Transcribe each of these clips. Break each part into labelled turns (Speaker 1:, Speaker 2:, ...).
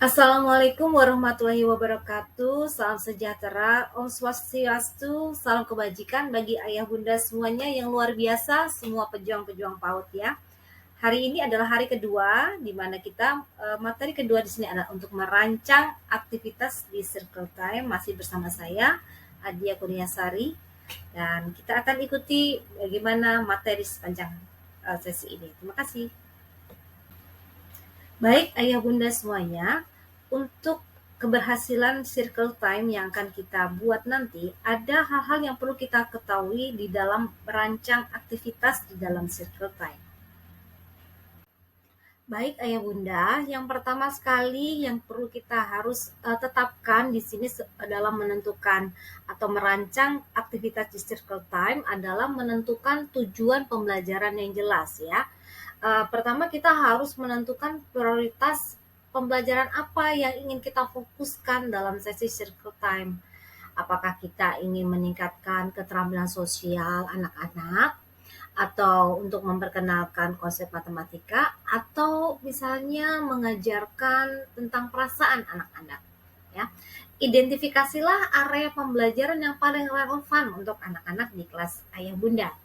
Speaker 1: Assalamualaikum warahmatullahi wabarakatuh. Salam sejahtera, Om Swastiastu, salam kebajikan bagi ayah bunda semuanya yang luar biasa, semua pejuang-pejuang PAUD ya. Hari ini adalah hari kedua di mana kita materi kedua di sini adalah untuk merancang aktivitas di Circle Time, masih bersama saya Adia Kurniasari, dan kita akan ikuti bagaimana materi sepanjang sesi ini. Terima kasih. Baik ayah bunda semuanya, untuk keberhasilan circle time yang akan kita buat nanti, ada hal-hal yang perlu kita ketahui di dalam merancang aktivitas di dalam circle time. Baik ayah bunda, yang pertama sekali yang perlu kita harus tetapkan di sini dalam menentukan atau merancang aktivitas di circle time adalah menentukan tujuan pembelajaran yang jelas ya. Pertama kita harus menentukan prioritas pembelajaran apa yang ingin kita fokuskan dalam sesi circle time. Apakah kita ingin meningkatkan keterampilan sosial anak-anak, atau untuk memperkenalkan konsep matematika, atau misalnya mengajarkan tentang perasaan anak-anak ya. Identifikasilah area pembelajaran yang paling relevan untuk anak-anak di kelas ayah bunda.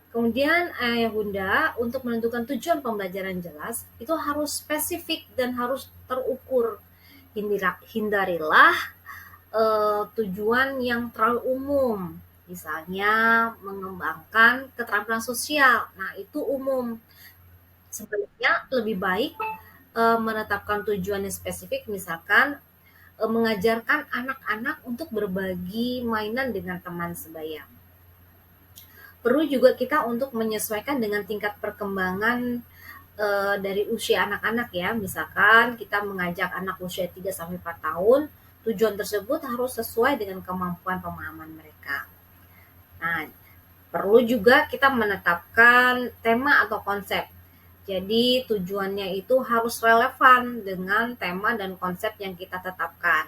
Speaker 1: Kemudian ayah bunda untuk menentukan tujuan pembelajaran jelas itu harus spesifik dan harus terukur. Hindarilah tujuan yang terlalu umum, misalnya mengembangkan keterampilan sosial. Nah, itu umum. Sebaliknya lebih baik menetapkan tujuan yang spesifik, misalkan mengajarkan anak-anak untuk berbagi mainan dengan teman sebaya. Perlu juga kita untuk menyesuaikan dengan tingkat perkembangan dari usia anak-anak ya. Misalkan kita mengajak anak usia 3-4 tahun, tujuan tersebut harus sesuai dengan kemampuan pemahaman mereka. Nah, perlu juga kita menetapkan tema atau konsep. Jadi tujuannya itu harus relevan dengan tema dan konsep yang kita tetapkan.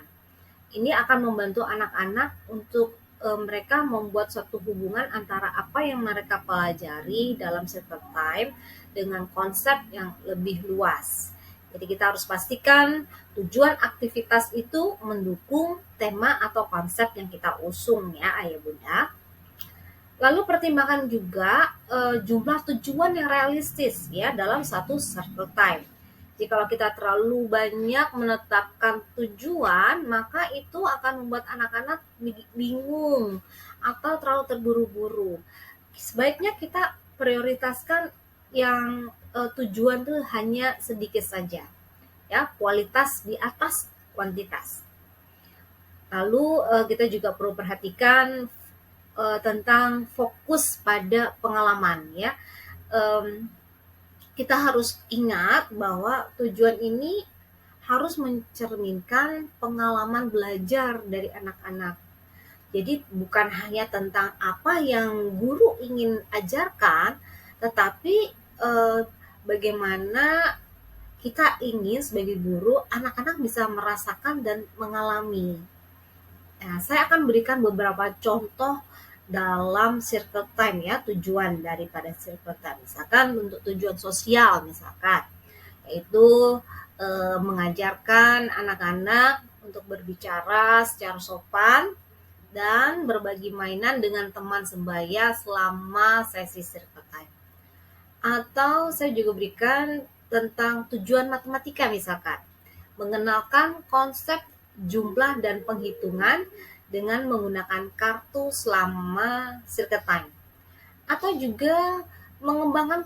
Speaker 1: Ini akan membantu anak-anak untuk mereka membuat suatu hubungan antara apa yang mereka pelajari dalam circle time dengan konsep yang lebih luas. Jadi kita harus pastikan tujuan aktivitas itu mendukung tema atau konsep yang kita usung ya ayah bunda. Lalu pertimbangkan juga jumlah tujuan yang realistis ya dalam satu circle time. Jika kita terlalu banyak menetapkan tujuan, maka itu akan membuat anak-anak bingung atau terlalu terburu-buru. Sebaiknya kita prioritaskan yang tujuan itu hanya sedikit saja, ya, kualitas di atas kuantitas. Lalu kita juga perlu perhatikan tentang fokus pada pengalaman ya. Kita harus ingat bahwa tujuan ini harus mencerminkan pengalaman belajar dari anak-anak. Jadi bukan hanya tentang apa yang guru ingin ajarkan, tetapi bagaimana kita ingin sebagai guru anak-anak bisa merasakan dan mengalami. Nah, saya akan berikan beberapa contoh dalam circle time ya, tujuan daripada circle time. Misalkan untuk tujuan sosial misalkan, yaitu mengajarkan anak-anak untuk berbicara secara sopan dan berbagi mainan dengan teman sebaya selama sesi circle time. Atau saya juga berikan tentang tujuan matematika misalkan, mengenalkan konsep jumlah dan penghitungan dengan menggunakan kartu selama circle time. Atau juga mengembangkan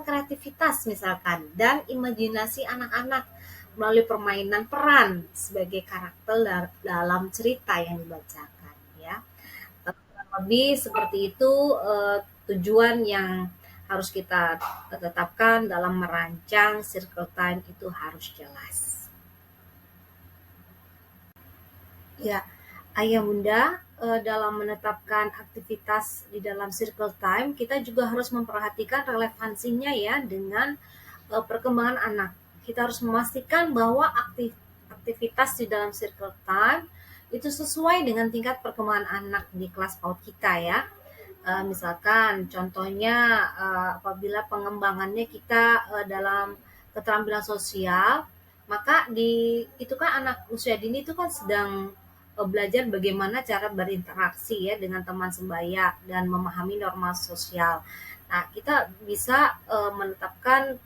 Speaker 1: kreativitas misalkan dan imajinasi anak-anak melalui permainan peran sebagai karakter dalam cerita yang dibacakan ya. Lebih seperti itu tujuan yang harus kita tetapkan dalam merancang circle time itu harus jelas. Ya, ayah bunda dalam menetapkan aktivitas di dalam circle time, kita juga harus memperhatikan relevansinya ya dengan perkembangan anak. Kita harus memastikan bahwa aktivitas di dalam circle time itu sesuai dengan tingkat perkembangan anak di kelas PAUD kita ya. Misalkan contohnya apabila pengembangannya kita dalam keterampilan sosial, maka itu kan anak usia dini itu kan sedang belajar bagaimana cara berinteraksi ya dengan teman sebaya dan memahami norma sosial. Nah, kita bisa menetapkan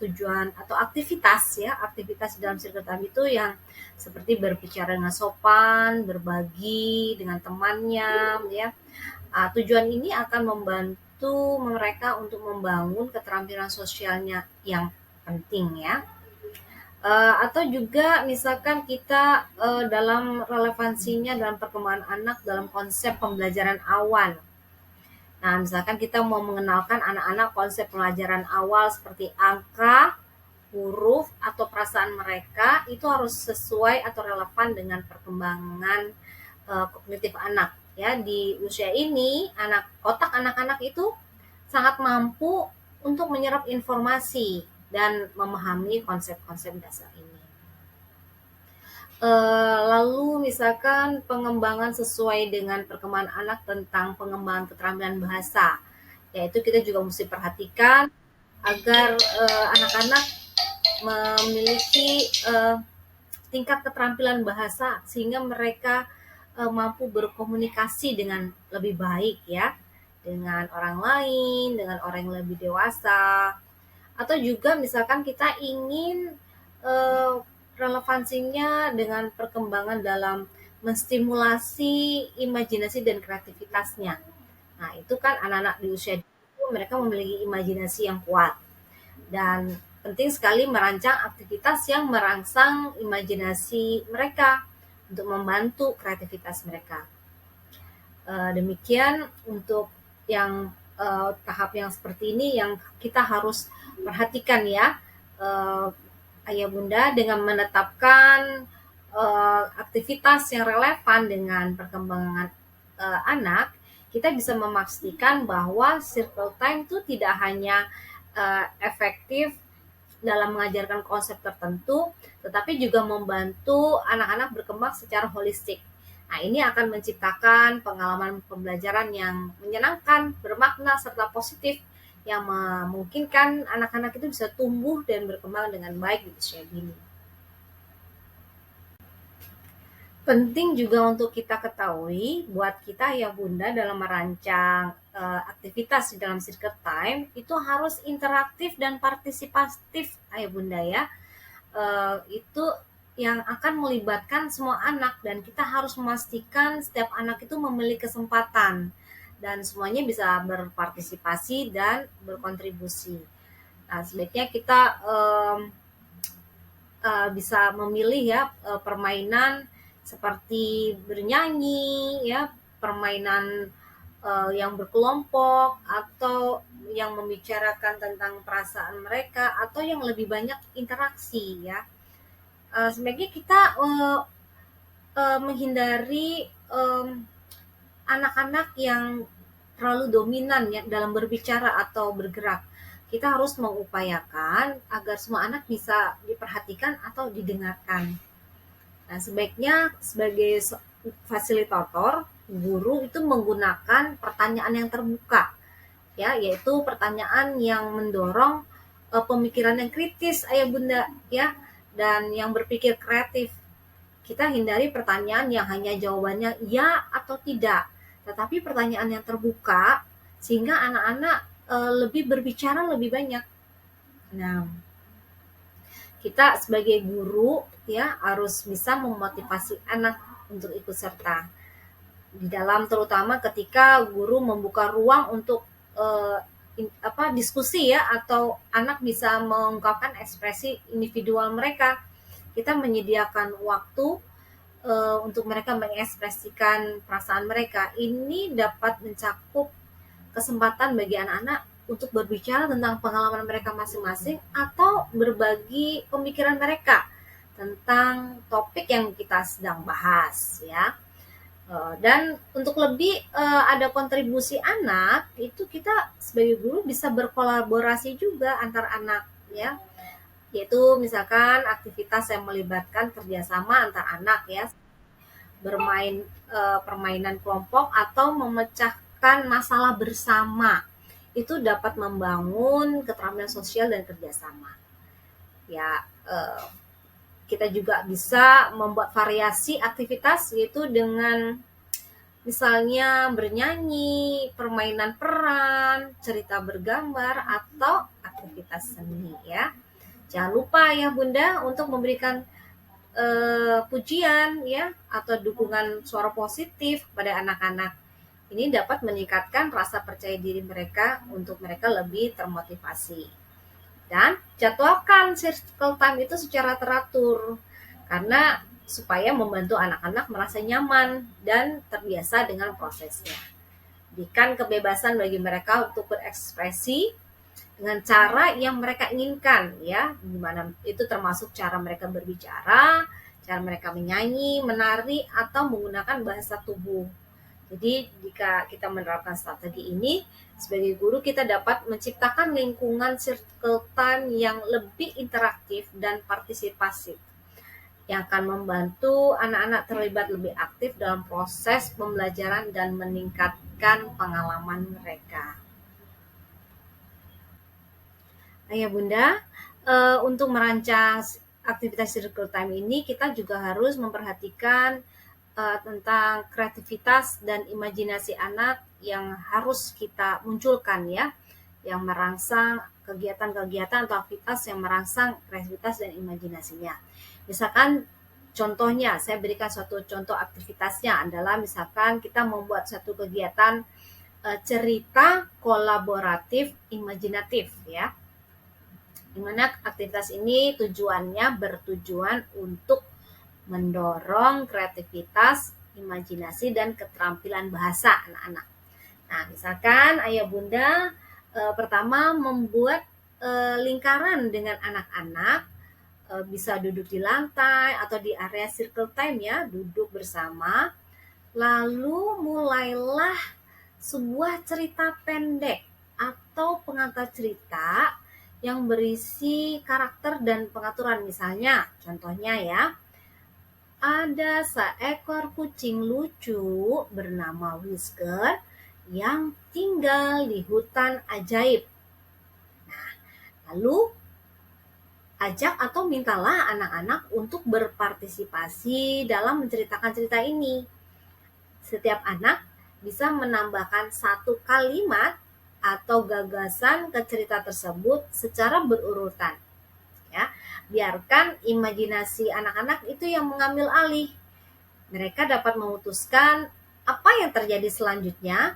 Speaker 1: tujuan atau aktivitas ya, aktivitas dalam circle time itu yang seperti berbicara dengan sopan, berbagi dengan temannya ya. Tujuan ini akan membantu mereka untuk membangun keterampilan sosialnya yang penting ya. Atau juga misalkan kita dalam relevansinya dalam perkembangan anak dalam konsep pembelajaran awal. Nah, misalkan kita mau mengenalkan anak-anak konsep pelajaran awal seperti angka, huruf, atau perasaan mereka, itu harus sesuai atau relevan dengan perkembangan kognitif anak. Ya, di usia ini, otak anak-anak itu sangat mampu untuk menyerap informasi dan memahami konsep-konsep dasar ini. Lalu misalkan pengembangan sesuai dengan perkembangan anak tentang pengembangan keterampilan bahasa, yaitu kita juga mesti perhatikan agar anak-anak memiliki tingkat keterampilan bahasa sehingga mereka mampu berkomunikasi dengan lebih baik ya, dengan orang lain, dengan orang yang lebih dewasa, atau juga misalkan kita ingin eh, relevansinya dengan perkembangan dalam menstimulasi imajinasi dan kreativitasnya. Nah, itu kan anak-anak di usia itu mereka memiliki imajinasi yang kuat dan penting sekali merancang aktivitas yang merangsang imajinasi mereka untuk membantu kreativitas mereka. Demikian untuk yang tahap yang seperti ini yang kita harus perhatikan ya, ayah bunda, dengan menetapkan aktivitas yang relevan dengan perkembangan anak, kita bisa memastikan bahwa circle time itu tidak hanya efektif dalam mengajarkan konsep tertentu, tetapi juga membantu anak-anak berkembang secara holistik. Nah, ini akan menciptakan pengalaman pembelajaran yang menyenangkan, bermakna, serta positif yang memungkinkan anak-anak itu bisa tumbuh dan berkembang dengan baik di usia dini. Penting juga untuk kita ketahui buat kita ya bunda dalam merancang aktivitas di dalam circle time itu harus interaktif dan partisipatif ayah bunda ya. Itu yang akan melibatkan semua anak dan kita harus memastikan setiap anak itu memiliki kesempatan dan semuanya bisa berpartisipasi dan berkontribusi. Nah, sebaiknya kita bisa memilih ya permainan seperti bernyanyi ya, permainan yang berkelompok atau yang membicarakan tentang perasaan mereka atau yang lebih banyak interaksi ya. Sebaiknya kita menghindari anak-anak yang terlalu dominan ya dalam berbicara atau bergerak. Kita harus mengupayakan agar semua anak bisa diperhatikan atau didengarkan. Nah, sebaiknya sebagai fasilitator, guru itu menggunakan pertanyaan yang terbuka, ya, yaitu pertanyaan yang mendorong pemikiran yang kritis, ayah bunda, ya, dan yang berpikir kreatif. Kita hindari pertanyaan yang hanya jawabannya ya atau tidak, tetapi pertanyaan yang terbuka sehingga anak-anak lebih berbicara lebih banyak. Nah, kita sebagai guru ya harus bisa memotivasi anak untuk ikut serta di dalam, terutama ketika guru membuka ruang untuk diskusi ya, atau anak bisa mengungkapkan ekspresi individual mereka. Kita menyediakan waktu untuk mereka mengekspresikan perasaan mereka. Ini dapat mencakup kesempatan bagi anak-anak untuk berbicara tentang pengalaman mereka masing-masing atau berbagi pemikiran mereka tentang topik yang kita sedang bahas ya. Dan untuk lebih ada kontribusi anak, itu kita sebagai guru bisa berkolaborasi juga antar anak ya, yaitu misalkan aktivitas yang melibatkan kerjasama antar anak ya, bermain permainan kelompok atau memecahkan masalah bersama. Itu dapat membangun keterampilan sosial dan kerjasama. Ya, kita juga bisa membuat variasi aktivitas, yaitu dengan misalnya bernyanyi, permainan peran, cerita bergambar, atau aktivitas seni ya. Jangan lupa ya Bunda untuk memberikan pujian ya atau dukungan suara positif kepada anak-anak. Ini dapat meningkatkan rasa percaya diri mereka untuk mereka lebih termotivasi. Dan jadwalkan circle time itu secara teratur karena supaya membantu anak-anak merasa nyaman dan terbiasa dengan prosesnya. Berikan kebebasan bagi mereka untuk berekspresi dengan cara yang mereka inginkan ya, dimana itu termasuk cara mereka berbicara, cara mereka menyanyi, menari, atau menggunakan bahasa tubuh. Jadi jika kita menerapkan strategi ini, sebagai guru kita dapat menciptakan lingkungan circle time yang lebih interaktif dan partisipasif, yang akan membantu anak-anak terlibat lebih aktif dalam proses pembelajaran dan meningkatkan pengalaman mereka. Ayah Bunda, untuk merancang aktivitas circle time ini kita juga harus memperhatikan tentang kreativitas dan imajinasi anak yang harus kita munculkan ya, yang merangsang kegiatan-kegiatan atau aktivitas yang merangsang kreativitas dan imajinasinya. Misalkan contohnya, saya berikan suatu contoh aktivitasnya adalah misalkan kita membuat satu kegiatan cerita kolaboratif imajinatif ya, di mana aktivitas ini tujuannya bertujuan untuk mendorong kreativitas, imajinasi, dan keterampilan bahasa anak-anak. Nah, misalkan ayah bunda pertama membuat lingkaran dengan anak-anak, bisa duduk di lantai atau di area circle time ya, duduk bersama. Lalu mulailah sebuah cerita pendek atau pengantar cerita yang berisi karakter dan pengaturan. Misalnya, contohnya ya, ada seekor kucing lucu bernama Whisker yang tinggal di hutan ajaib. Nah, lalu ajak atau mintalah anak-anak untuk berpartisipasi dalam menceritakan cerita ini. Setiap anak bisa menambahkan satu kalimat atau gagasan ke cerita tersebut secara berurutan. Ya, biarkan imajinasi anak-anak itu yang mengambil alih. Mereka dapat memutuskan apa yang terjadi selanjutnya,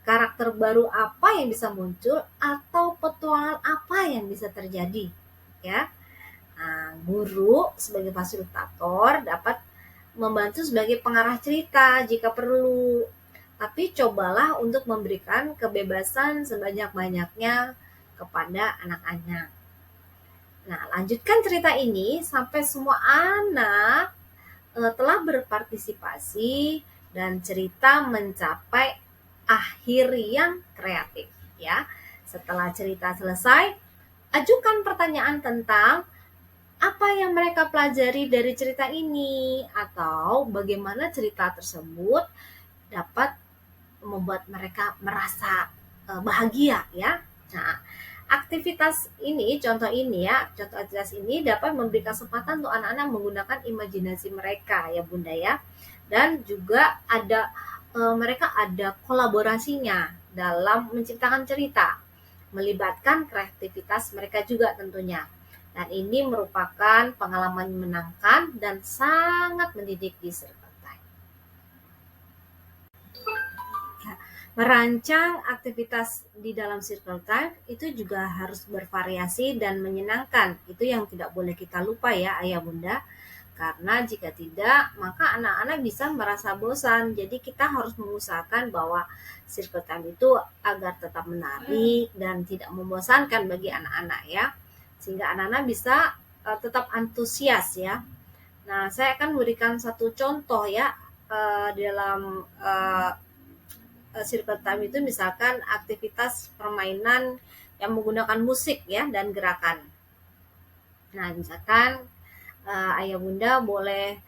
Speaker 1: karakter baru apa yang bisa muncul, atau petualangan apa yang bisa terjadi. Ya, nah, guru sebagai fasilitator dapat membantu sebagai pengarah cerita jika perlu. Tapi cobalah untuk memberikan kebebasan sebanyak-banyaknya kepada anak-anak. Nah, lanjutkan cerita ini sampai semua anak telah berpartisipasi dan cerita mencapai akhir yang kreatif ya. Setelah cerita selesai, ajukan pertanyaan tentang apa yang mereka pelajari dari cerita ini atau bagaimana cerita tersebut dapat membuat mereka merasa bahagia ya. Nah, contoh aktivitas ini dapat memberi kesempatan untuk anak-anak menggunakan imajinasi mereka ya Bunda ya. Dan juga mereka ada kolaborasinya dalam menciptakan cerita, melibatkan kreativitas mereka juga tentunya. Dan ini merupakan pengalaman menyenangkan dan sangat mendidik di circle time. Ya, merancang aktivitas di dalam circle time itu juga harus bervariasi dan menyenangkan. Itu yang tidak boleh kita lupa ya ayah bunda. Karena jika tidak, maka anak-anak bisa merasa bosan. Jadi kita harus mengusahakan bahwa circle time itu agar tetap menarik dan tidak membosankan bagi anak-anak ya. Sehingga anak-anak bisa tetap antusias ya. Nah, saya akan berikan satu contoh ya dalam circle time itu, misalkan aktivitas permainan yang menggunakan musik ya dan gerakan. Nah, misalkan ayah bunda boleh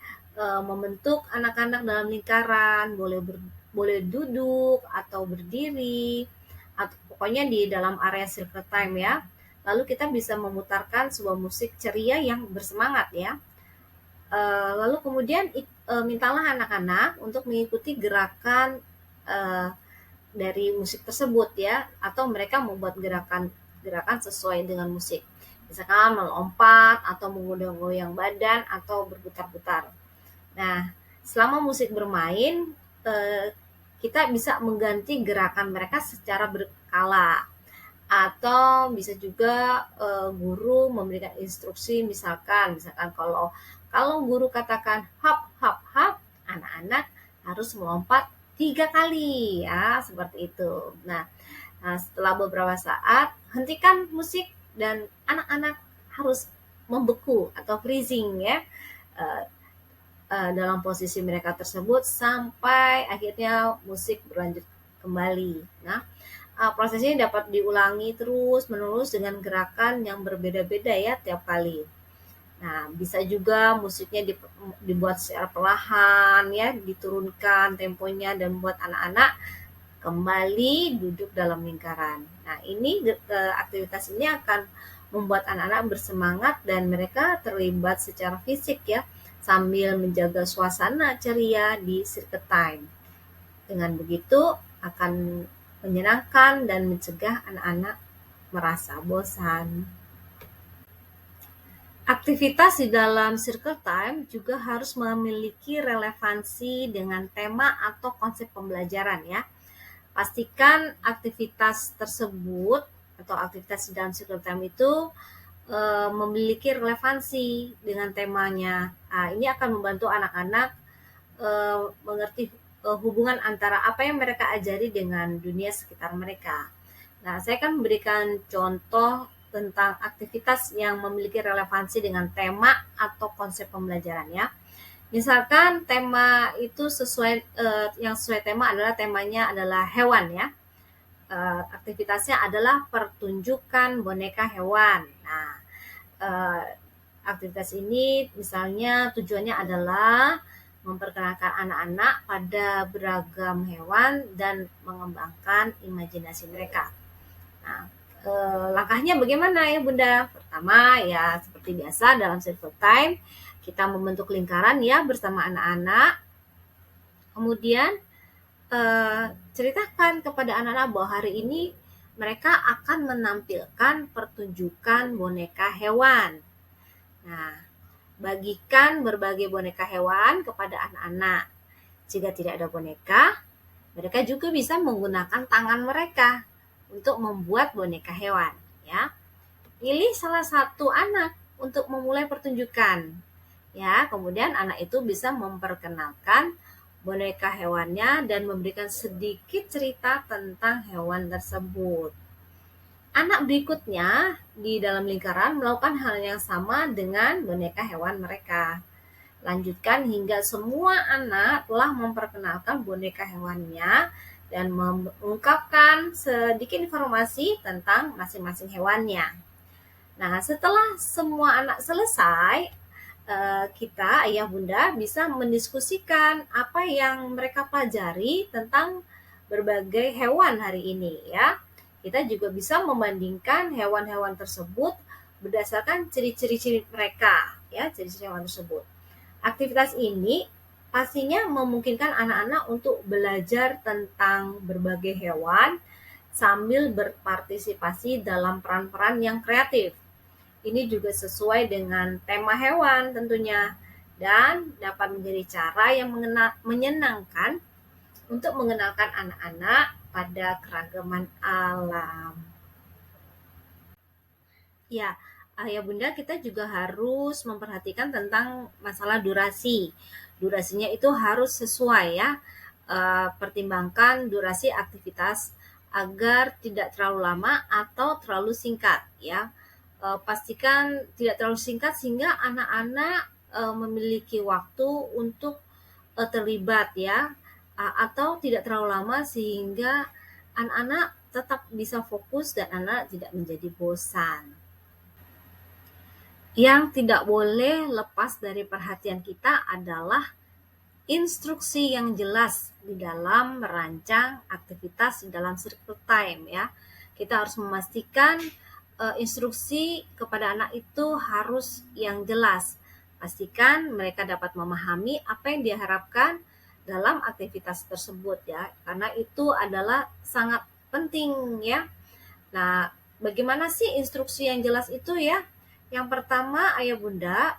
Speaker 1: membentuk anak-anak dalam lingkaran, boleh duduk atau berdiri, atau pokoknya di dalam area circle time ya. lalu kita bisa memutarkan sebuah musik ceria yang bersemangat ya. Lalu kemudian mintalah anak-anak untuk mengikuti gerakan dari musik tersebut ya, atau mereka membuat gerakan sesuai dengan musik. Misalkan melompat atau menggoyang-goyang badan atau berputar-putar. Nah, selama musik bermain, kita bisa mengganti gerakan mereka secara berkala. Atau bisa juga guru memberikan instruksi, misalkan kalau guru katakan hop hop hop, anak-anak harus melompat 3 kali ya, seperti itu. Nah, setelah beberapa saat hentikan musik dan anak-anak harus membeku atau freezing ya, eh, dalam posisi mereka tersebut sampai akhirnya musik berlanjut kembali. Nah, proses ini dapat diulangi terus-menerus dengan gerakan yang berbeda-beda ya tiap kali. Nah, bisa juga musiknya dibuat secara perlahan ya, diturunkan temponya dan membuat anak-anak kembali duduk dalam lingkaran. Nah, ini aktivitas ini akan membuat anak-anak bersemangat dan mereka terlibat secara fisik ya, sambil menjaga suasana ceria di circuit time. Dengan begitu akan menyenangkan dan mencegah anak-anak merasa bosan. Aktivitas di dalam circle time juga harus memiliki relevansi dengan tema atau konsep pembelajaran ya. Pastikan aktivitas tersebut atau aktivitas di dalam circle time itu memiliki relevansi dengan temanya. Nah, ini akan membantu anak-anak mengerti hubungan antara apa yang mereka ajari dengan dunia sekitar mereka. Nah, saya akan memberikan contoh tentang aktivitas yang memiliki relevansi dengan tema atau konsep pembelajaran ya. Misalkan tema itu yang sesuai tema adalah temanya adalah hewan ya. Aktivitasnya adalah pertunjukan boneka hewan. Nah, aktivitas ini misalnya tujuannya adalah memperkenalkan anak-anak pada beragam hewan dan mengembangkan imajinasi mereka. Nah, langkahnya bagaimana ya Bunda? Pertama ya seperti biasa dalam circle time kita membentuk lingkaran ya bersama anak-anak. Kemudian ceritakan kepada anak-anak bahwa hari ini mereka akan menampilkan pertunjukan boneka hewan. Nah, bagikan berbagai boneka hewan kepada anak-anak. Jika tidak ada boneka, mereka juga bisa menggunakan tangan mereka untuk membuat boneka hewan. Ya, pilih salah satu anak untuk memulai pertunjukan. Ya, kemudian anak itu bisa memperkenalkan boneka hewannya dan memberikan sedikit cerita tentang hewan tersebut. Anak berikutnya di dalam lingkaran melakukan hal yang sama dengan boneka hewan mereka. Lanjutkan hingga semua anak telah memperkenalkan boneka hewannya dan mengungkapkan sedikit informasi tentang masing-masing hewannya. Nah, setelah semua anak selesai, kita, ayah bunda, bisa mendiskusikan apa yang mereka pelajari tentang berbagai hewan hari ini ya. Kita juga bisa membandingkan hewan-hewan tersebut berdasarkan ciri-ciri mereka ya, ciri-ciri hewan tersebut. Aktivitas ini pastinya memungkinkan anak-anak untuk belajar tentang berbagai hewan sambil berpartisipasi dalam peran-peran yang kreatif. Ini juga sesuai dengan tema hewan tentunya dan dapat menjadi cara yang menyenangkan untuk mengenalkan anak-anak pada keragaman alam. Ya, ayah bunda kita juga harus memperhatikan tentang masalah durasi. Durasinya itu harus sesuai ya. Pertimbangkan durasi aktivitas agar tidak terlalu lama atau terlalu singkat ya. Pastikan tidak terlalu singkat sehingga anak-anak memiliki waktu untuk terlibat ya, atau tidak terlalu lama sehingga anak-anak tetap bisa fokus dan anak tidak menjadi bosan. Yang tidak boleh lepas dari perhatian kita adalah instruksi yang jelas di dalam merancang aktivitas di dalam circle time ya. Kita harus memastikan instruksi kepada anak itu harus yang jelas. Pastikan mereka dapat memahami apa yang diharapkan dalam aktivitas tersebut ya, karena itu adalah sangat penting ya. Nah, bagaimana sih instruksi yang jelas itu ya? Yang pertama, ayah bunda,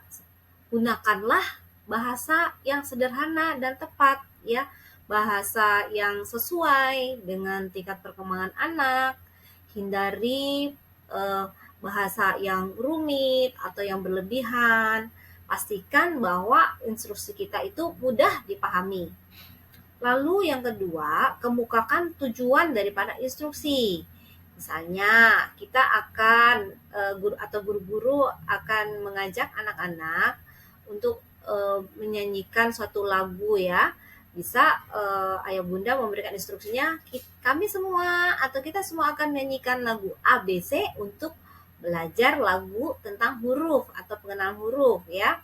Speaker 1: gunakanlah bahasa yang sederhana dan tepat ya, bahasa yang sesuai dengan tingkat perkembangan anak. Hindari eh, bahasa yang rumit atau yang berlebihan. Pastikan bahwa instruksi kita itu mudah dipahami. Lalu yang kedua, kemukakan tujuan daripada instruksi. Misalnya, kita akan guru atau guru-guru akan mengajak anak-anak untuk menyanyikan suatu lagu ya. Bisa ayah bunda memberikan instruksinya, kami semua atau kita semua akan menyanyikan lagu A, B, C untuk belajar lagu tentang huruf atau pengenalan huruf ya.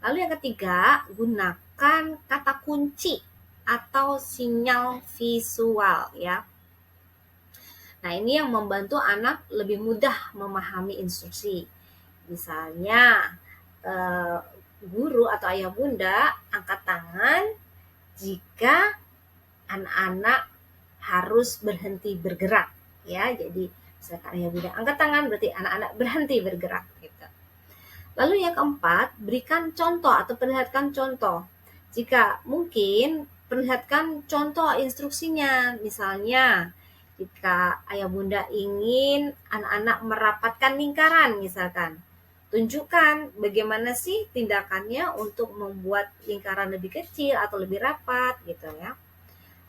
Speaker 1: Lalu yang ketiga, gunakan kata kunci atau sinyal visual ya. Nah, ini yang membantu anak lebih mudah memahami instruksi. Misalnya, eh, guru atau ayah bunda angkat tangan jika anak-anak harus berhenti bergerak ya. Jadi, misalkan ayah bunda angkat tangan berarti anak-anak berhenti bergerak gitu. Lalu yang keempat, berikan contoh atau perlihatkan contoh. Jika mungkin, perlihatkan contoh instruksinya. Misalnya, jika ayah bunda ingin anak-anak merapatkan lingkaran misalkan, tunjukkan bagaimana sih tindakannya untuk membuat lingkaran lebih kecil atau lebih rapat gitu ya.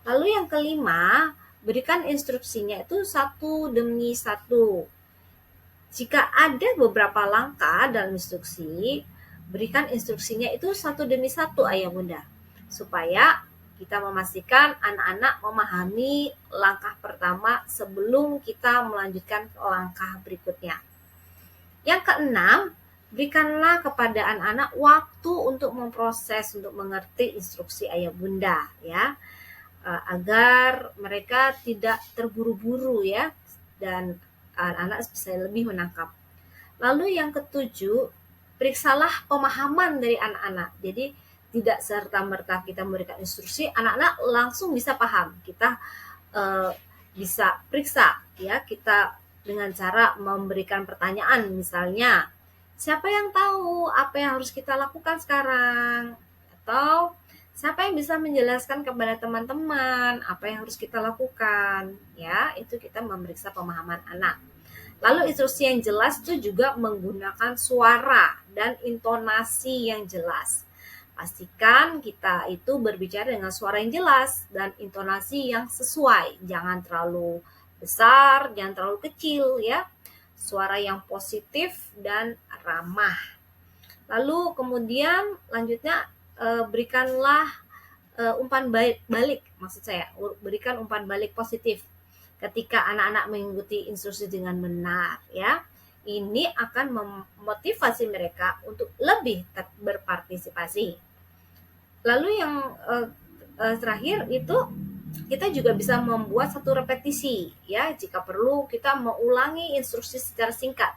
Speaker 1: Lalu yang kelima, berikan instruksinya itu satu demi satu. Jika ada beberapa langkah dalam instruksi, berikan instruksinya itu satu demi satu ayah bunda, supaya kita memastikan anak-anak memahami langkah pertama sebelum kita melanjutkan ke langkah berikutnya. Yang keenam, berikanlah kepada anak-anak waktu untuk memproses, untuk mengerti instruksi ayah bunda ya, agar mereka tidak terburu-buru ya, dan anak-anak bisa lebih menangkap. Lalu yang ketujuh, periksalah pemahaman dari anak-anak. Jadi tidak serta-merta kita memberikan instruksi, anak-anak langsung bisa paham. Kita bisa periksa ya, kita dengan cara memberikan pertanyaan misalnya, siapa yang tahu apa yang harus kita lakukan sekarang? Atau siapa yang bisa menjelaskan kepada teman-teman apa yang harus kita lakukan? Ya, itu kita memeriksa pemahaman anak. Lalu instruksi yang jelas itu juga menggunakan suara dan intonasi yang jelas. Pastikan kita itu berbicara dengan suara yang jelas dan intonasi yang sesuai. Jangan terlalu besar, jangan terlalu kecil ya. Suara yang positif dan ramah. Lalu kemudian lanjutnya berikanlah umpan balik, maksud saya berikan umpan balik positif ketika anak-anak mengikuti instruksi dengan benar ya. Ini akan memotivasi mereka untuk lebih berpartisipasi. Lalu yang terakhir itu kita juga bisa membuat satu repetisi ya, jika perlu kita mengulangi instruksi secara singkat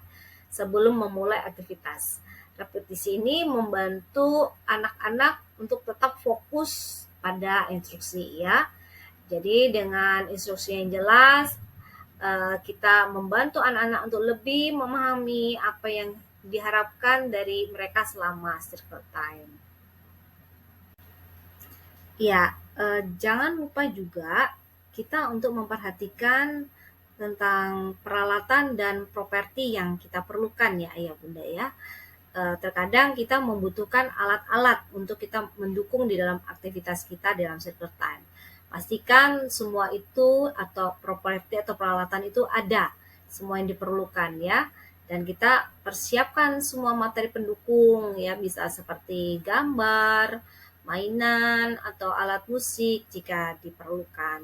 Speaker 1: sebelum memulai aktivitas. Repetisi ini membantu anak-anak untuk tetap fokus pada instruksi ya. Jadi dengan instruksi yang jelas, kita membantu anak-anak untuk lebih memahami apa yang diharapkan dari mereka selama circle time. Ya, jangan lupa juga kita untuk memperhatikan tentang peralatan dan properti yang kita perlukan ya ayah bunda ya. Terkadang kita membutuhkan alat-alat untuk kita mendukung di dalam aktivitas kita dalam circle time. Pastikan semua itu atau properti atau peralatan itu ada, semua yang diperlukan ya. Dan kita persiapkan semua materi pendukung ya, bisa seperti gambar, mainan, atau alat musik jika diperlukan.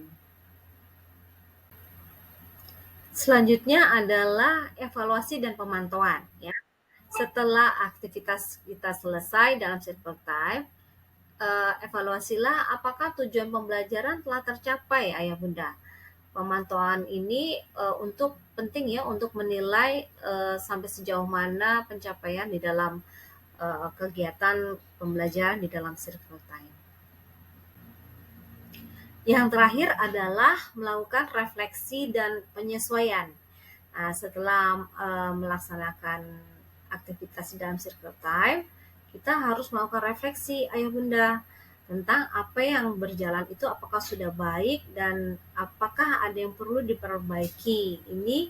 Speaker 1: Selanjutnya adalah evaluasi dan pemantauan ya. Setelah aktivitas kita selesai dalam circle time, evaluasilah apakah tujuan pembelajaran telah tercapai ayah bunda. Pemantauan ini untuk penting ya untuk menilai sampai sejauh mana pencapaian di dalam kegiatan pembelajaran di dalam circle time. Yang terakhir adalah melakukan refleksi dan penyesuaian. Nah, setelah melaksanakan aktivitas di dalam circle time, kita harus melakukan refleksi ayah bunda tentang apa yang berjalan itu apakah sudah baik dan apakah ada yang perlu diperbaiki. Ini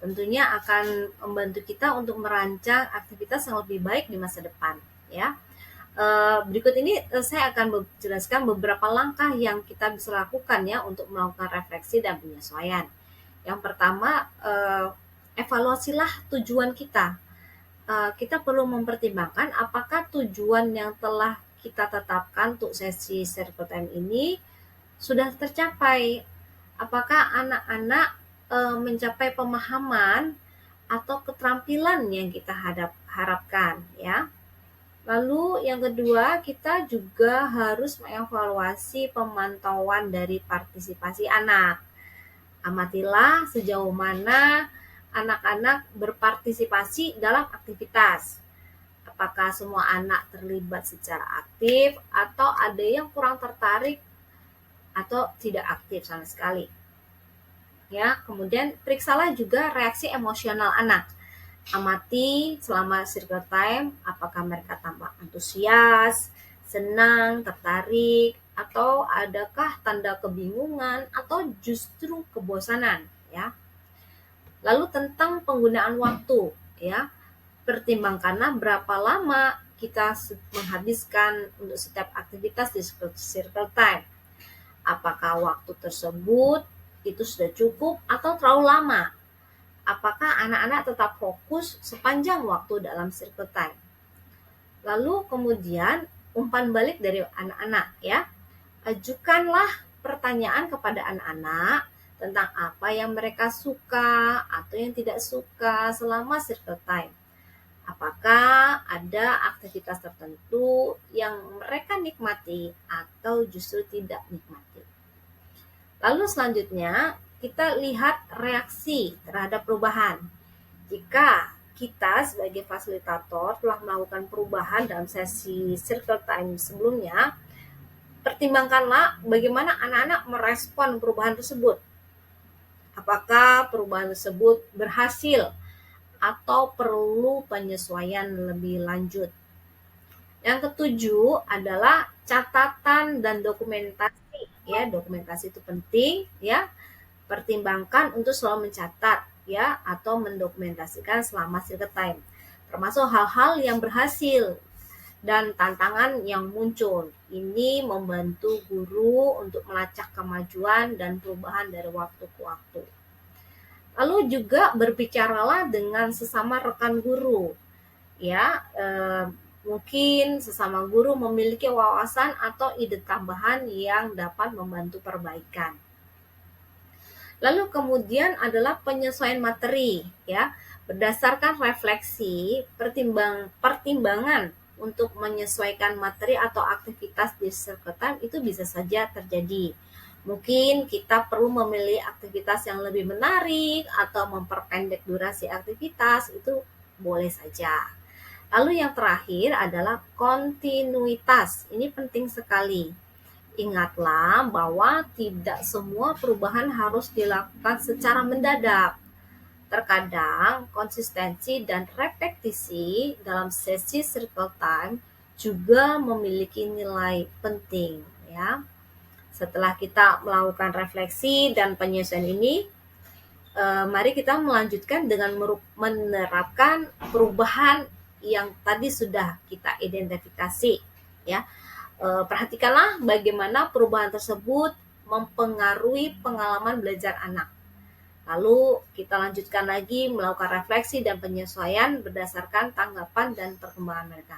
Speaker 1: tentunya akan membantu kita untuk merancang aktivitas yang lebih baik di masa depan, ya. Berikut ini saya akan menjelaskan beberapa langkah yang kita bisa lakukan ya untuk melakukan refleksi dan penyesuaian. Yang pertama, evaluasilah tujuan kita. Kita perlu mempertimbangkan apakah tujuan yang telah kita tetapkan untuk sesi circle time ini sudah tercapai. Apakah anak-anak mencapai pemahaman atau keterampilan yang kita harapkan ya. Lalu yang kedua, kita juga harus mengevaluasi pemantauan dari partisipasi anak. Amatilah sejauh mana anak-anak berpartisipasi dalam aktivitas. Apakah semua anak terlibat secara aktif atau ada yang kurang tertarik atau tidak aktif sama sekali. Ya, kemudian periksalah juga reaksi emosional anak. Amati selama circle time apakah mereka tampak antusias, senang, tertarik, atau adakah tanda kebingungan atau justru kebosanan ya. Lalu tentang penggunaan waktu ya. Pertimbangkanlah berapa lama kita menghabiskan untuk setiap aktivitas di circle time. Apakah waktu tersebut itu sudah cukup atau terlalu lama? Apakah anak-anak tetap fokus sepanjang waktu dalam circle time? Lalu kemudian umpan balik dari anak-anak ya. Ajukanlah pertanyaan kepada anak-anak tentang apa yang mereka suka atau yang tidak suka selama circle time. Apakah ada aktivitas tertentu yang mereka nikmati atau justru tidak nikmati. Lalu selanjutnya kita lihat reaksi terhadap perubahan. Jika kita sebagai fasilitator telah melakukan perubahan dalam sesi circle time sebelumnya, pertimbangkanlah bagaimana anak-anak merespon perubahan tersebut. Apakah perubahan tersebut berhasil atau perlu penyesuaian lebih lanjut. Yang ketujuh adalah catatan dan dokumentasi. Ya, dokumentasi itu penting ya. Pertimbangkan untuk selalu mencatat ya atau mendokumentasikan selama circle time. Termasuk hal-hal yang berhasil dan tantangan yang muncul. Ini membantu guru untuk melacak kemajuan dan perubahan dari waktu ke waktu. Lalu juga berbicaralah dengan sesama rekan guru. Ya, mungkin sesama guru memiliki wawasan atau ide tambahan yang dapat membantu perbaikan. Lalu kemudian adalah penyesuaian materi, ya. Berdasarkan refleksi, pertimbangan untuk menyesuaikan materi atau aktivitas di circle time itu bisa saja terjadi. Mungkin kita perlu memilih aktivitas yang lebih menarik atau memperpendek durasi aktivitas, itu boleh saja. Lalu yang terakhir adalah kontinuitas. Ini penting sekali. Ingatlah bahwa tidak semua perubahan harus dilakukan secara mendadak. Terkadang konsistensi dan repetisi dalam sesi circle time juga memiliki nilai penting ya. Setelah kita melakukan refleksi dan penyesuaian ini, mari kita melanjutkan dengan menerapkan perubahan yang tadi sudah kita identifikasi ya. Perhatikanlah bagaimana perubahan tersebut mempengaruhi pengalaman belajar anak. Lalu kita lanjutkan lagi melakukan refleksi dan penyesuaian berdasarkan tanggapan dan perkembangan mereka.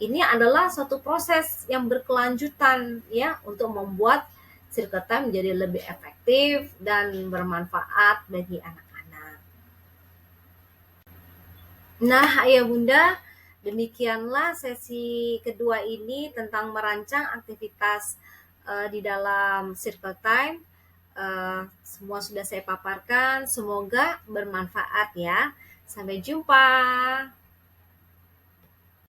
Speaker 1: Ini adalah suatu proses yang berkelanjutan ya untuk membuat circle time menjadi lebih efektif dan bermanfaat bagi anak-anak. Nah, ayah bunda, demikianlah sesi kedua ini tentang merancang aktivitas di dalam circle time. semua sudah saya paparkan, semoga bermanfaat ya. Sampai jumpa.